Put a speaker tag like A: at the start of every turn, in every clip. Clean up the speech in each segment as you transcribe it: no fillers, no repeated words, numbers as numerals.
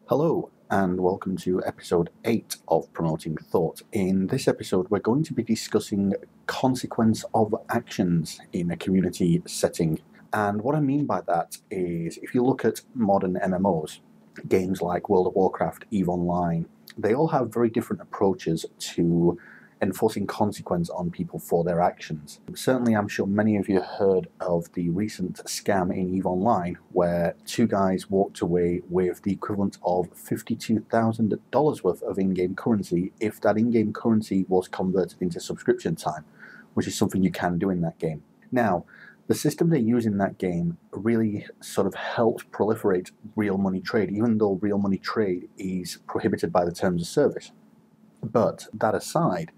A: Hello, and welcome to episode 8 of Promoting Thought. In this episode, we're going to be discussing consequence of actions in a community setting. And what I mean by that is, if you look at modern MMOs, games like World of Warcraft, EVE Online, they all have very different approaches to enforcing consequence on people for their actions. Certainly, I'm sure many of you heard of the recent scam in EVE Online, where two guys walked away with the equivalent of $52,000 worth of in-game currency if that in-game currency was converted into subscription time, which is something you can do in that game. Now, the system they use in that game really sort of helped proliferate real money trade, even though real money trade is prohibited by the terms of service. But that aside,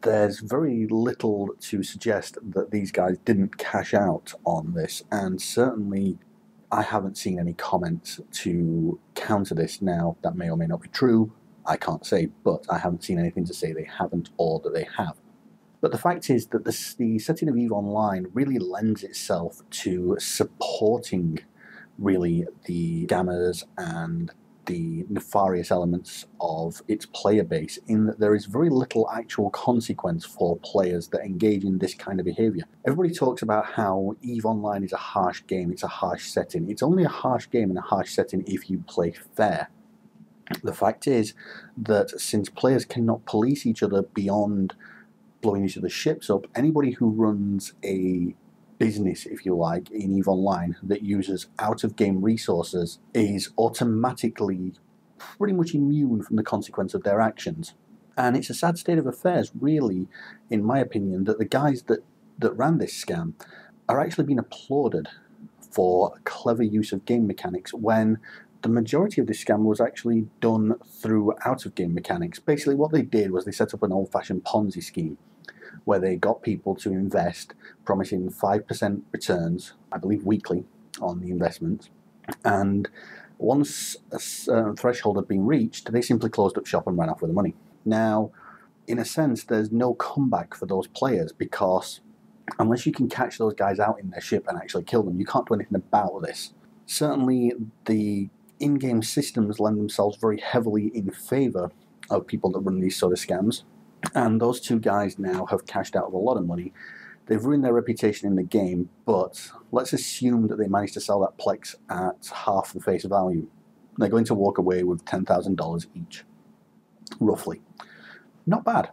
A: there's very little to suggest that these guys didn't cash out on this, and certainly I haven't seen any comments to counter this. Now, that may or may not be true, I can't say, but I haven't seen anything to say they haven't or that they have. But the fact is that the setting of EVE Online really lends itself to supporting really the scammers and the nefarious elements of its player base, in that there is very little actual consequence for players that engage in this kind of behaviour. Everybody talks about how EVE Online is a harsh game, it's a harsh setting. It's only a harsh game and a harsh setting if you play fair. The fact is that since players cannot police each other beyond blowing each other's ships up, anybody who runs a business, if you like, in EVE Online that uses out-of-game resources is automatically pretty much immune from the consequence of their actions. And it's a sad state of affairs, really, in my opinion, that the guys that ran this scam are actually being applauded for clever use of game mechanics when the majority of this scam was actually done through out-of-game mechanics. Basically, what they did was they set up an old-fashioned Ponzi scheme where they got people to invest, promising 5% returns, I believe weekly, on the investments. And once a certain threshold had been reached, they simply closed up shop and ran off with the money. Now, in a sense, there's no comeback for those players, because unless you can catch those guys out in their ship and actually kill them, you can't do anything about this. Certainly, the in-game systems lend themselves very heavily in favour of people that run these sort of scams. And those two guys now have cashed out of a lot of money. They've ruined their reputation in the game, but let's assume that they managed to sell that Plex at half the face value. They're going to walk away with $10,000 each, roughly. Not bad.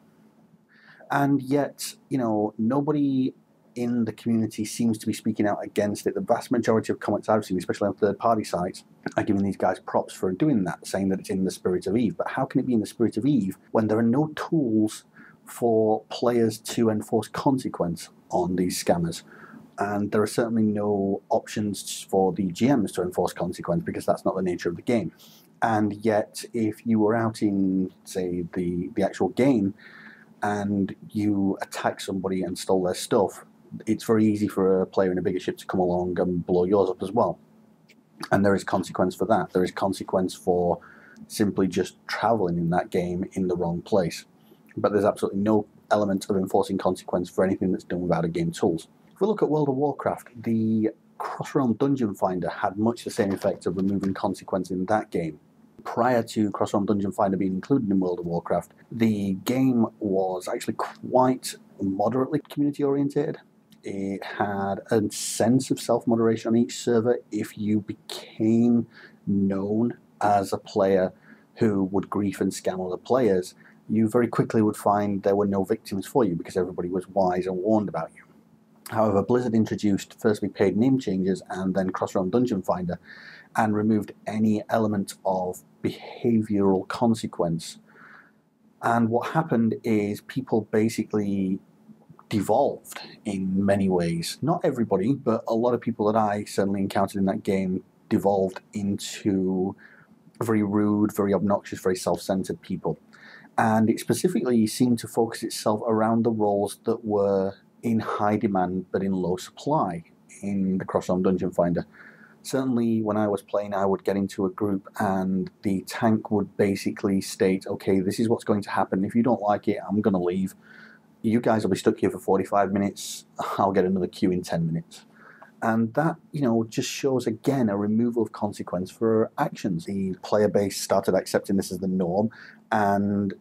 A: And yet, nobody in the community seems to be speaking out against it. The vast majority of comments I've seen, especially on third-party sites, are giving these guys props for doing that, saying that it's in the spirit of EVE. But how can it be in the spirit of EVE when there are no tools for players to enforce consequence on these scammers? And there are certainly no options for the GMs to enforce consequence, because that's not the nature of the game. And yet, if you were out in, say, the actual game, and you attack somebody and stole their stuff, it's very easy for a player in a bigger ship to come along and blow yours up as well. And there is consequence for that. There is consequence for simply just travelling in that game in the wrong place. But there's absolutely no element of enforcing consequence for anything that's done with out-of-game tools. If we look at World of Warcraft, the Cross-Realm Dungeon Finder had much the same effect of removing consequence in that game. Prior to Cross-Realm Dungeon Finder being included in World of Warcraft, the game was actually quite moderately community-oriented. It had a sense of self-moderation on each server. If you became known as a player who would grief and scam other players, you very quickly would find there were no victims for you, because everybody was wise and warned about you. However, Blizzard introduced firstly paid name changes and then Cross-Realm Dungeon Finder, and removed any element of behavioural consequence. And what happened is people basically devolved in many ways. Not everybody, but a lot of people that I certainly encountered in that game devolved into very rude, very obnoxious, very self-centered people. And it specifically seemed to focus itself around the roles that were in high demand but in low supply in the Cross-Realm Dungeon Finder. Certainly when I was playing, I would get into a group and the tank would basically state, okay, this is what's going to happen. If you don't like it, I'm going to leave. You guys will be stuck here for 45 minutes. I'll get another queue in 10 minutes. And that, just shows again a removal of consequence for actions. The player base started accepting this as the norm, and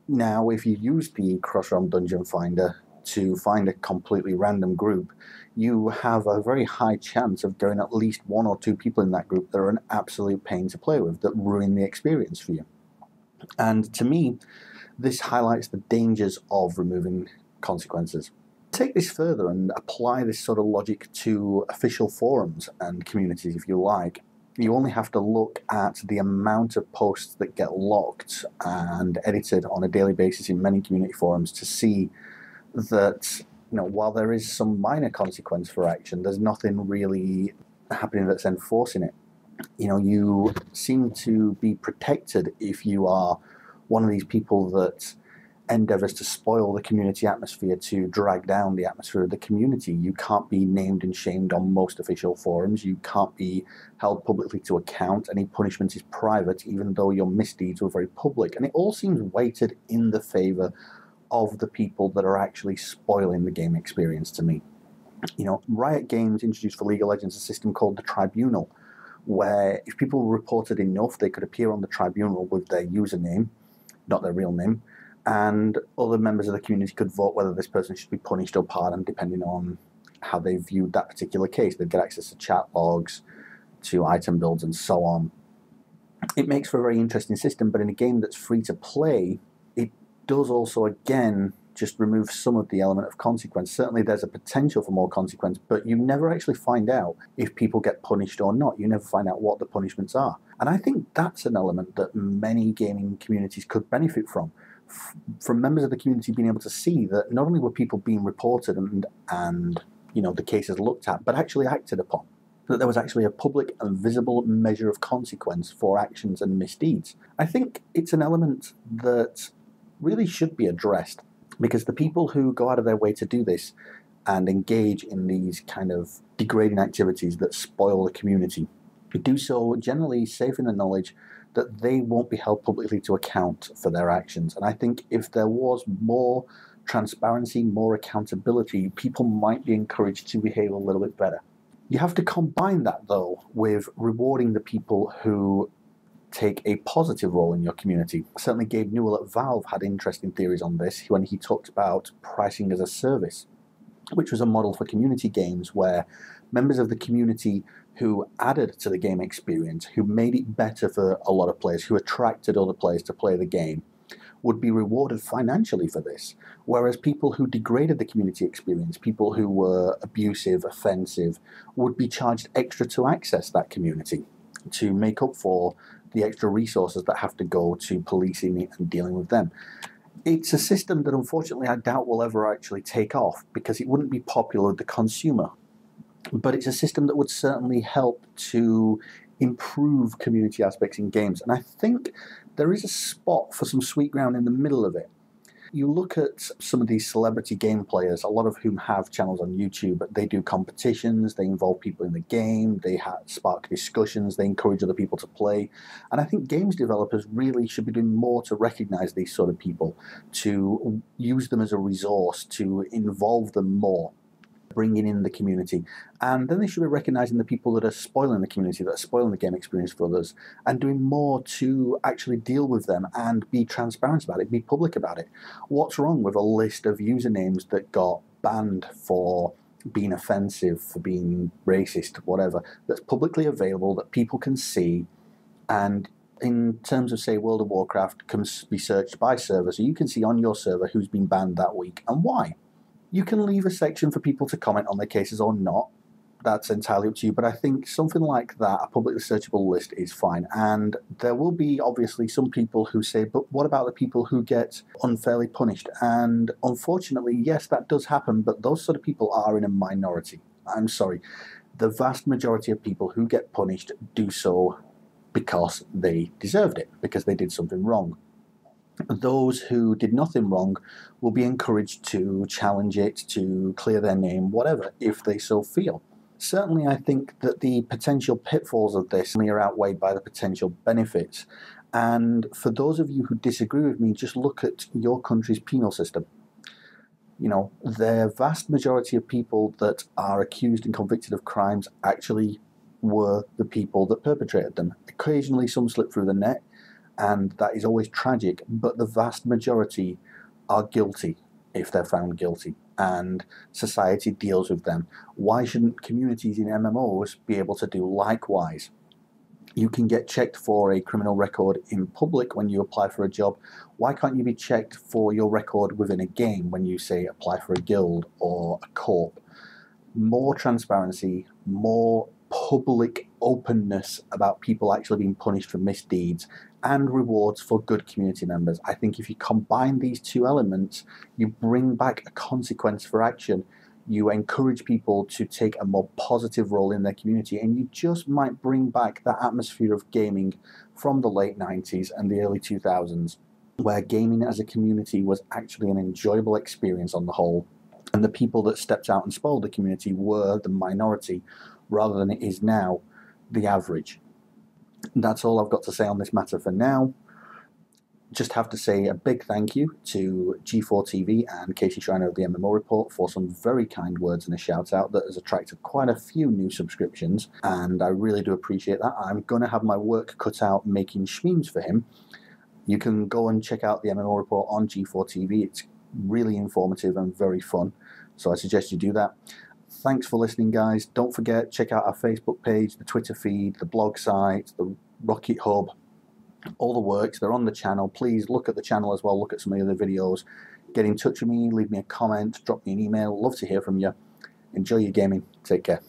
A: now if you use the Cross-Realm Dungeon Finder to find a completely random group, you have a very high chance of getting at least one or two people in that group that are an absolute pain to play with, that ruin the experience for you. And to me, this highlights the dangers of removing consequences. Take this further and apply this sort of logic to official forums and communities, if you like. You only have to look at the amount of posts that get locked and edited on a daily basis in many community forums to see that, while there is some minor consequence for action, there's nothing really happening that's enforcing it. You seem to be protected if you are one of these people that endeavours to spoil the community atmosphere, to drag down the atmosphere of the community. You can't be named and shamed on most official forums. You can't be held publicly to account. Any punishment is private, even though your misdeeds were very public. And it all seems weighted in the favour of the people that are actually spoiling the game experience to me. Riot Games introduced for League of Legends a system called the Tribunal, where if people reported enough, they could appear on the tribunal with their username, not their real name, and other members of the community could vote whether this person should be punished or pardoned, depending on how they viewed that particular case. They'd get access to chat logs, to item builds, and so on. It makes for a very interesting system, but in a game that's free to play, it does also, again, just remove some of the element of consequence. Certainly there's a potential for more consequence, but you never actually find out if people get punished or not. You never find out what the punishments are. And I think that's an element that many gaming communities could benefit from members of the community being able to see that not only were people being reported and the cases looked at, but actually acted upon. That there was actually a public and visible measure of consequence for actions and misdeeds. I think it's an element that really should be addressed, because the people who go out of their way to do this and engage in these kind of degrading activities that spoil the community do so generally safe in the knowledge that they won't be held publicly to account for their actions. And I think if there was more transparency, more accountability, people might be encouraged to behave a little bit better. You have to combine that, though, with rewarding the people who take a positive role in your community. Certainly Gabe Newell at Valve had interesting theories on this when he talked about pricing as a service, which was a model for community games where members of the community who added to the game experience, who made it better for a lot of players, who attracted other players to play the game, would be rewarded financially for this. Whereas people who degraded the community experience, people who were abusive, offensive, would be charged extra to access that community, to make up for the extra resources that have to go to policing it and dealing with them. It's a system that unfortunately I doubt will ever actually take off, because it wouldn't be popular with the consumer. But it's a system that would certainly help to improve community aspects in games. And I think there is a spot for some sweet ground in the middle of it. You look at some of these celebrity game players, a lot of whom have channels on YouTube, but they do competitions, they involve people in the game, they spark discussions, they encourage other people to play. And I think games developers really should be doing more to recognize these sort of people, to use them as a resource, to involve them more, bringing in the community. And then they should be recognizing the people that are spoiling the community, that are spoiling the game experience for others, and doing more to actually deal with them and be transparent about it, be public about it. What's wrong with a list of usernames that got banned for being offensive, for being racist, whatever, that's publicly available, that people can see, and in terms of, say, World of Warcraft, can be searched by server, so you can see on your server who's been banned that week and why. You can leave a section for people to comment on their cases or not. That's entirely up to you, but I think something like that, a publicly searchable list, is fine. And there will be obviously some people who say, but what about the people who get unfairly punished? And unfortunately, yes, that does happen, but those sort of people are in a minority. I'm sorry. The vast majority of people who get punished do so because they deserved it, because they did something wrong. Those who did nothing wrong will be encouraged to challenge it, to clear their name, whatever, if they so feel. Certainly, I think that the potential pitfalls of this are outweighed by the potential benefits. And for those of you who disagree with me, just look at your country's penal system. You know, the vast majority of people that are accused and convicted of crimes actually were the people that perpetrated them. Occasionally some slip through the net, and that is always tragic, but the vast majority are guilty if they're found guilty, and society deals with them. Why shouldn't communities in MMOs be able to do likewise? You can get checked for a criminal record in public when you apply for a job. Why can't you be checked for your record within a game when you, say, apply for a guild or a corp? More transparency, more public openness about people actually being punished for misdeeds, and rewards for good community members. I think if you combine these two elements, you bring back a consequence for action. You encourage people to take a more positive role in their community, and you just might bring back that atmosphere of gaming from the late 90s and the early 2000s, where gaming as a community was actually an enjoyable experience on the whole, and the people that stepped out and spoiled the community were the minority, rather than it is now the average. That's all I've got to say on this matter for now. Just have to say a big thank you to G4 TV and Casey Schreiner of the MMO Report for some very kind words and a shout out that has attracted quite a few new subscriptions, and I really do appreciate that. I'm going to have my work cut out making schmemes for him. You can go and check out the MMO Report on G4 TV. It's really informative and very fun, so I suggest you do that. Thanks for listening, guys. Don't forget, check out our Facebook page, the Twitter feed, the blog site, the Rocket Hub, all the works. They're on the channel. Please look at the channel as well, look at some of the other videos. Get in touch with me, leave me a comment, drop me an email. Love to hear from you. Enjoy your gaming. Take care.